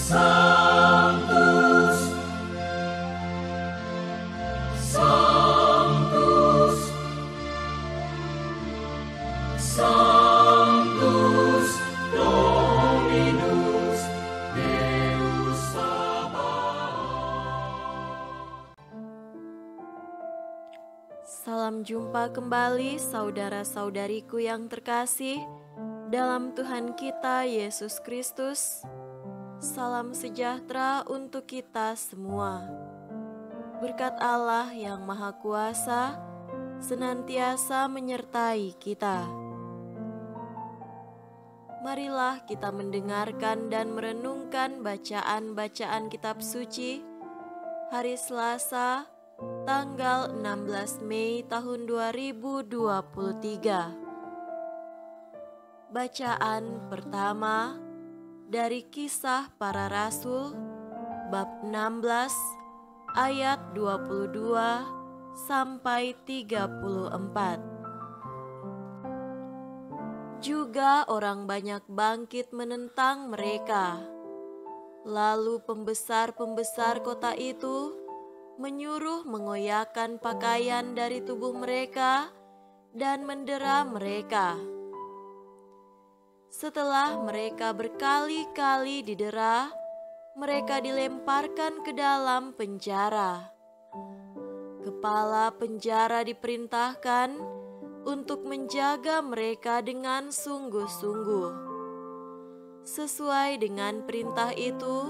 Sanctus, Sanctus, Sanctus Dominus Deus Sabaoth. Salam jumpa kembali saudara-saudariku yang terkasih dalam Tuhan kita Yesus Kristus. Salam sejahtera untuk kita semua. Berkat Allah yang Maha Kuasa senantiasa menyertai kita. Marilah kita mendengarkan dan merenungkan bacaan-bacaan kitab suci hari Selasa, tanggal 16 Mei tahun 2023. Bacaan pertama dari Kisah Para Rasul bab 16 ayat 22 sampai 34. Juga orang banyak bangkit menentang mereka. Lalu pembesar-pembesar kota itu menyuruh mengoyakkan pakaian dari tubuh mereka dan mendera mereka. Setelah mereka berkali-kali didera, mereka dilemparkan ke dalam penjara. Kepala penjara diperintahkan untuk menjaga mereka dengan sungguh-sungguh. Sesuai dengan perintah itu,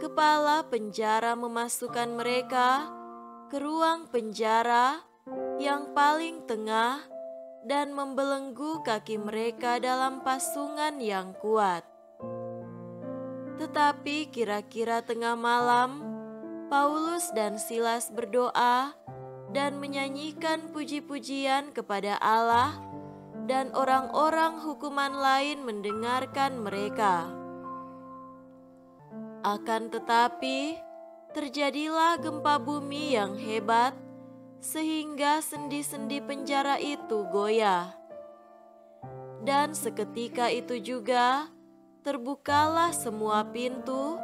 kepala penjara memasukkan mereka ke ruang penjara yang paling tengah dan membelenggu kaki mereka dalam pasungan yang kuat. Tetapi kira-kira tengah malam, Paulus dan Silas berdoa dan menyanyikan puji-pujian kepada Allah, dan orang-orang hukuman lain mendengarkan mereka. Akan tetapi, terjadilah gempa bumi yang hebat, sehingga sendi-sendi penjara itu goyah. Dan seketika itu juga terbukalah semua pintu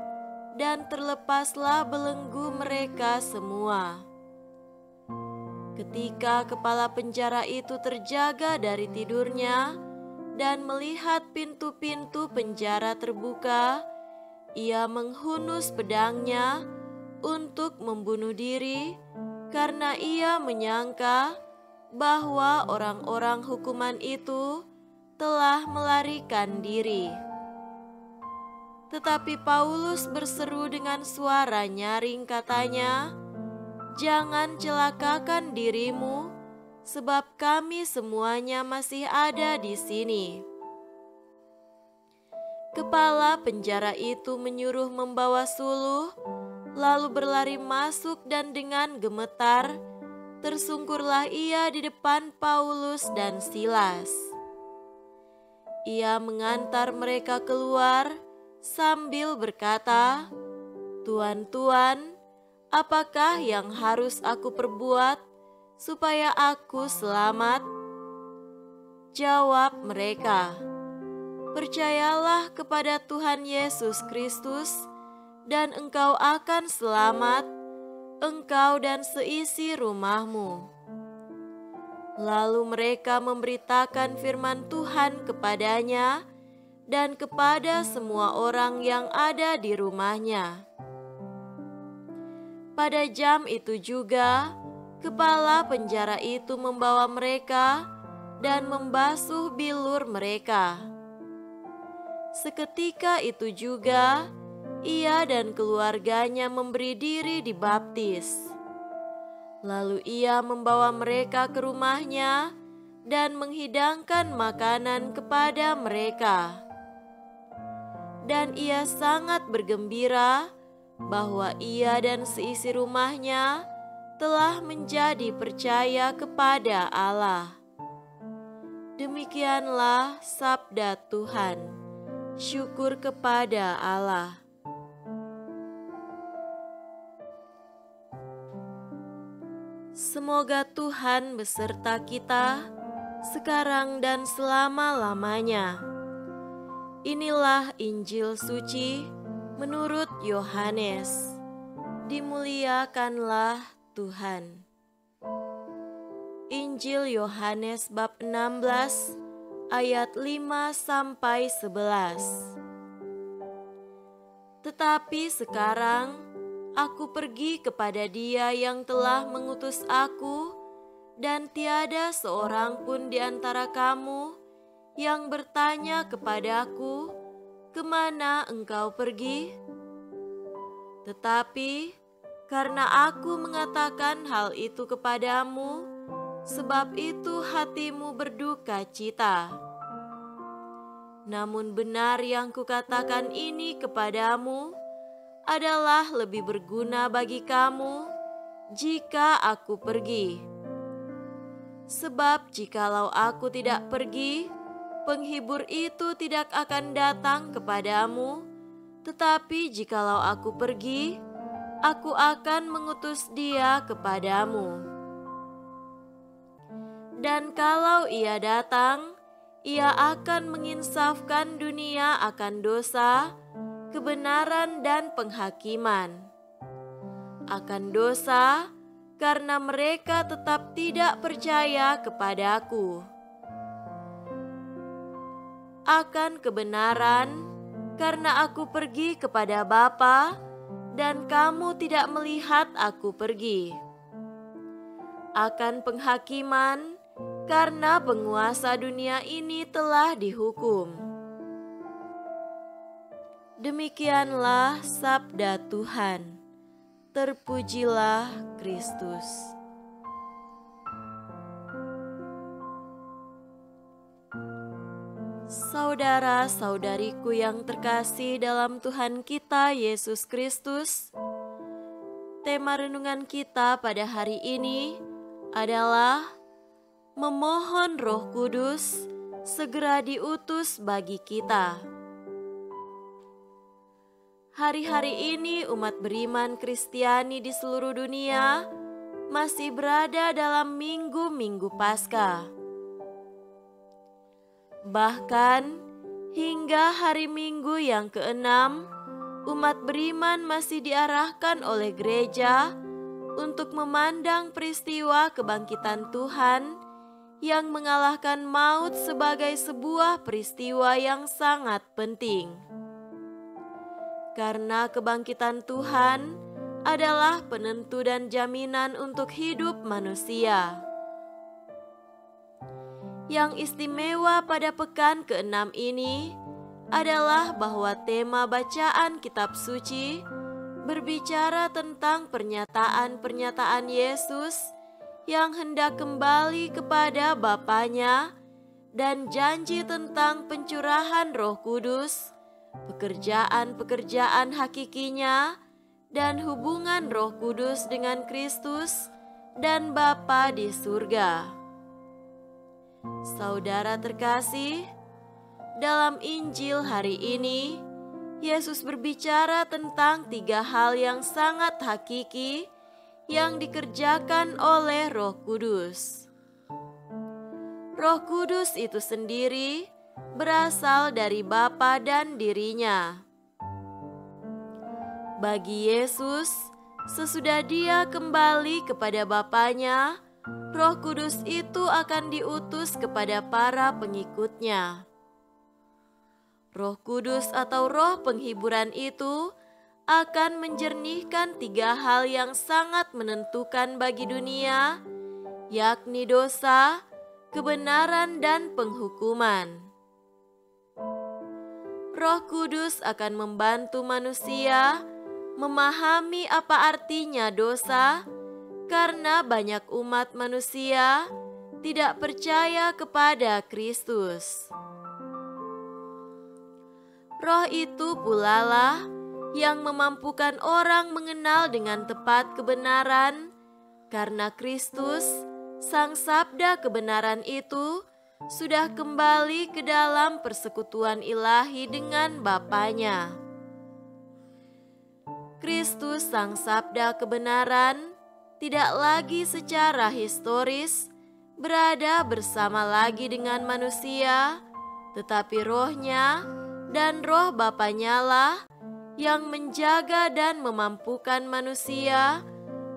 dan terlepaslah belenggu mereka semua. Ketika kepala penjara itu terjaga dari tidurnya dan melihat pintu-pintu penjara terbuka, ia menghunus pedangnya untuk membunuh diri, karena ia menyangka bahwa orang-orang hukuman itu telah melarikan diri. Tetapi Paulus berseru dengan suara nyaring, katanya, "Jangan celakakan dirimu, sebab kami semuanya masih ada di sini." Kepala penjara itu menyuruh membawa suluh, lalu berlari masuk dan dengan gemetar tersungkurlah ia di depan Paulus dan Silas. Ia mengantar mereka keluar sambil berkata, "Tuan-tuan, apakah yang harus aku perbuat supaya aku selamat?" Jawab mereka, "Percayalah kepada Tuhan Yesus Kristus, dan engkau akan selamat, engkau dan seisi rumahmu." Lalu mereka memberitakan firman Tuhan kepadanya dan kepada semua orang yang ada di rumahnya. Pada jam itu juga, kepala penjara itu membawa mereka dan membasuh bilur mereka. Seketika itu juga, ia dan keluarganya memberi diri dibaptis. Lalu ia membawa mereka ke rumahnya dan menghidangkan makanan kepada mereka. Dan ia sangat bergembira bahwa ia dan seisi rumahnya telah menjadi percaya kepada Allah. Demikianlah sabda Tuhan. Syukur kepada Allah. Semoga Tuhan beserta kita sekarang dan selama-lamanya. Inilah Injil suci Menurut Yohanes, dimuliakanlah Tuhan. Injil Yohanes bab 16 ayat 5-11. Tetapi sekarang aku pergi kepada Dia yang telah mengutus aku, dan tiada seorang pun di antara kamu yang bertanya kepadaku, "Kemana engkau pergi?" Tetapi karena aku mengatakan hal itu kepadamu, sebab itu hatimu berduka cita. Namun benar yang kukatakan ini kepadamu adalah lebih berguna bagi kamu jika aku pergi. Sebab jikalau aku tidak pergi, penghibur itu tidak akan datang kepadamu, tetapi jikalau aku pergi, aku akan mengutus Dia kepadamu. Dan kalau Ia datang, Ia akan menginsafkan dunia akan dosa, kebenaran dan penghakiman. Akan dosa, karena mereka tetap tidak percaya kepadaku. Akan kebenaran, karena aku pergi kepada Bapa, dan kamu tidak melihat aku pergi. Akan penghakiman, karena penguasa dunia ini telah dihukum. Demikianlah sabda Tuhan. Terpujilah Kristus. Saudara-saudariku yang terkasih dalam Tuhan kita Yesus Kristus, tema renungan kita pada hari ini adalah memohon Roh Kudus segera diutus bagi kita. Hari-hari ini umat beriman Kristiani di seluruh dunia masih berada dalam minggu-minggu Paskah. Bahkan hingga hari Minggu yang ke-6, umat beriman masih diarahkan oleh gereja untuk memandang peristiwa kebangkitan Tuhan yang mengalahkan maut sebagai sebuah peristiwa yang sangat penting. Karena kebangkitan Tuhan adalah penentu dan jaminan untuk hidup manusia. Yang istimewa pada pekan ke-6 ini adalah bahwa tema bacaan kitab suci berbicara tentang pernyataan-pernyataan Yesus yang hendak kembali kepada Bapanya dan janji tentang pencurahan Roh Kudus, pekerjaan-pekerjaan hakikinya, dan hubungan Roh Kudus dengan Kristus dan Bapa di surga. Saudara terkasih, dalam Injil hari ini, Yesus berbicara tentang 3 hal yang sangat hakiki yang dikerjakan oleh Roh Kudus. Roh Kudus itu sendiri berasal dari Bapa dan dirinya. Bagi Yesus, sesudah Dia kembali kepada Bapanya, Roh Kudus itu akan diutus kepada para pengikutnya. Roh Kudus atau roh penghiburan itu akan menjernihkan 3 hal yang sangat menentukan bagi dunia, yakni dosa, kebenaran, dan penghukuman. Roh Kudus akan membantu manusia memahami apa artinya dosa, karena banyak umat manusia tidak percaya kepada Kristus. Roh itu pula lah yang memampukan orang mengenal dengan tepat kebenaran, karena Kristus, Sang Sabda kebenaran itu, sudah kembali ke dalam persekutuan ilahi dengan Bapanya. Kristus Sang Sabda kebenaran tidak lagi secara historis berada bersama lagi dengan manusia, tetapi Roh-Nya dan Roh Bapanya lah yang menjaga dan memampukan manusia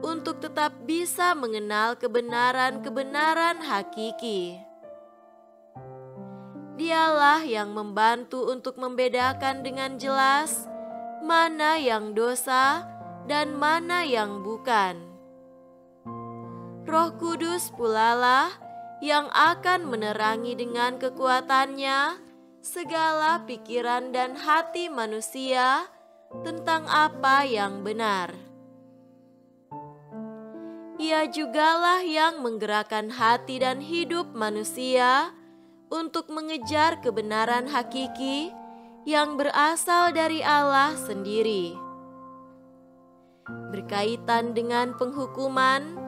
untuk tetap bisa mengenal kebenaran-kebenaran hakiki. Dialah yang membantu untuk membedakan dengan jelas mana yang dosa dan mana yang bukan. Roh Kudus pulalah yang akan menerangi dengan kekuatannya segala pikiran dan hati manusia tentang apa yang benar. Ia jugalah yang menggerakkan hati dan hidup manusia untuk mengejar kebenaran hakiki yang berasal dari Allah sendiri. Berkaitan dengan penghukuman,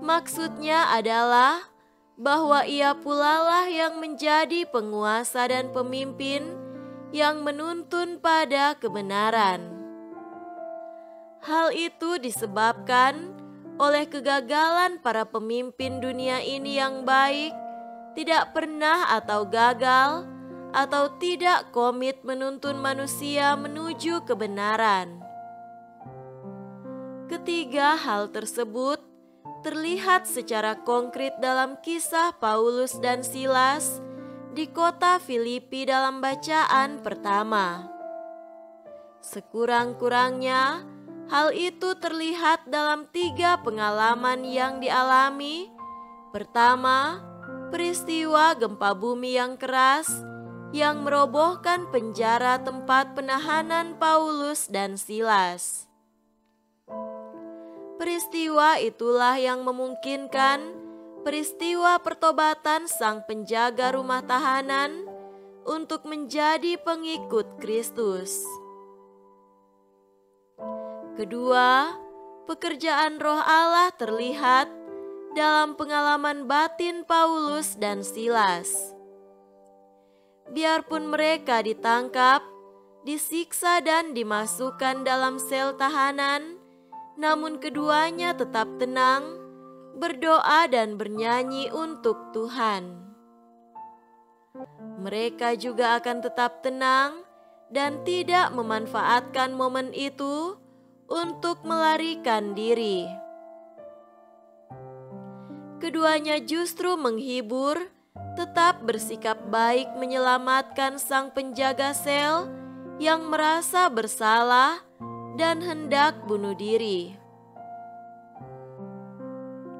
maksudnya adalah bahwa ia pulalah yang menjadi penguasa dan pemimpin yang menuntun pada kebenaran. Hal itu disebabkan oleh kegagalan para pemimpin dunia ini yang baik, tidak pernah atau gagal, atau tidak komit menuntun manusia menuju kebenaran. Ketiga hal tersebut terlihat secara konkret dalam kisah Paulus dan Silas di kota Filipi dalam bacaan pertama. Sekurang-kurangnya, hal itu terlihat dalam 3 pengalaman yang dialami. Pertama, peristiwa gempa bumi yang keras yang merobohkan penjara tempat penahanan Paulus dan Silas. Peristiwa itulah yang memungkinkan peristiwa pertobatan sang penjaga rumah tahanan untuk menjadi pengikut Kristus. Kedua, pekerjaan Roh Allah terlihat dalam pengalaman batin Paulus dan Silas. Biarpun mereka ditangkap, disiksa dan dimasukkan dalam sel tahanan, namun keduanya tetap tenang, berdoa dan bernyanyi untuk Tuhan. Mereka juga akan tetap tenang dan tidak memanfaatkan momen itu untuk melarikan diri. Keduanya justru menghibur, tetap bersikap baik menyelamatkan sang penjaga sel yang merasa bersalah dan hendak bunuh diri.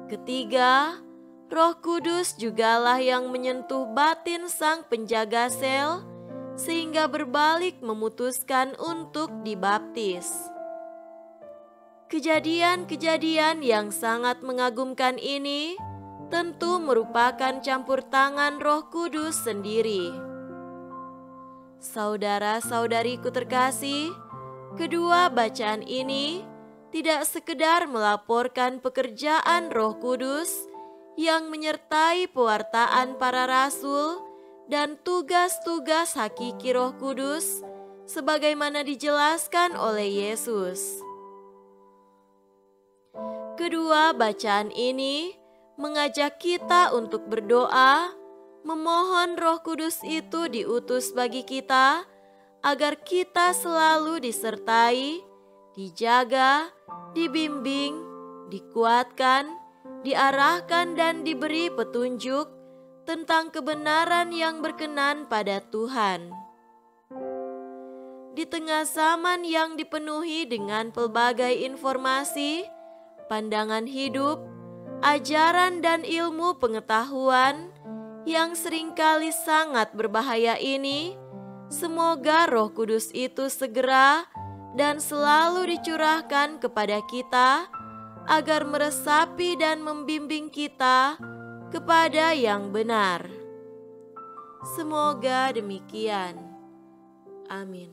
Ketiga, Roh Kudus jugalah yang menyentuh batin sang penjaga sel sehingga berbalik memutuskan untuk dibaptis. Kejadian-kejadian yang sangat mengagumkan ini tentu merupakan campur tangan Roh Kudus sendiri. Saudara-saudariku terkasih, kedua bacaan ini tidak sekedar melaporkan pekerjaan Roh Kudus yang menyertai pewartaan para rasul dan tugas-tugas hakiki Roh Kudus sebagaimana dijelaskan oleh Yesus. Kedua bacaan ini mengajak kita untuk berdoa, memohon Roh Kudus itu diutus bagi kita agar kita selalu disertai, dijaga, dibimbing, dikuatkan, diarahkan dan diberi petunjuk tentang kebenaran yang berkenan pada Tuhan. Di tengah zaman yang dipenuhi dengan pelbagai informasi, pandangan hidup, ajaran dan ilmu pengetahuan yang seringkali sangat berbahaya ini, semoga Roh Kudus itu segera dan selalu dicurahkan kepada kita agar meresapi dan membimbing kita kepada yang benar. Semoga demikian. Amin.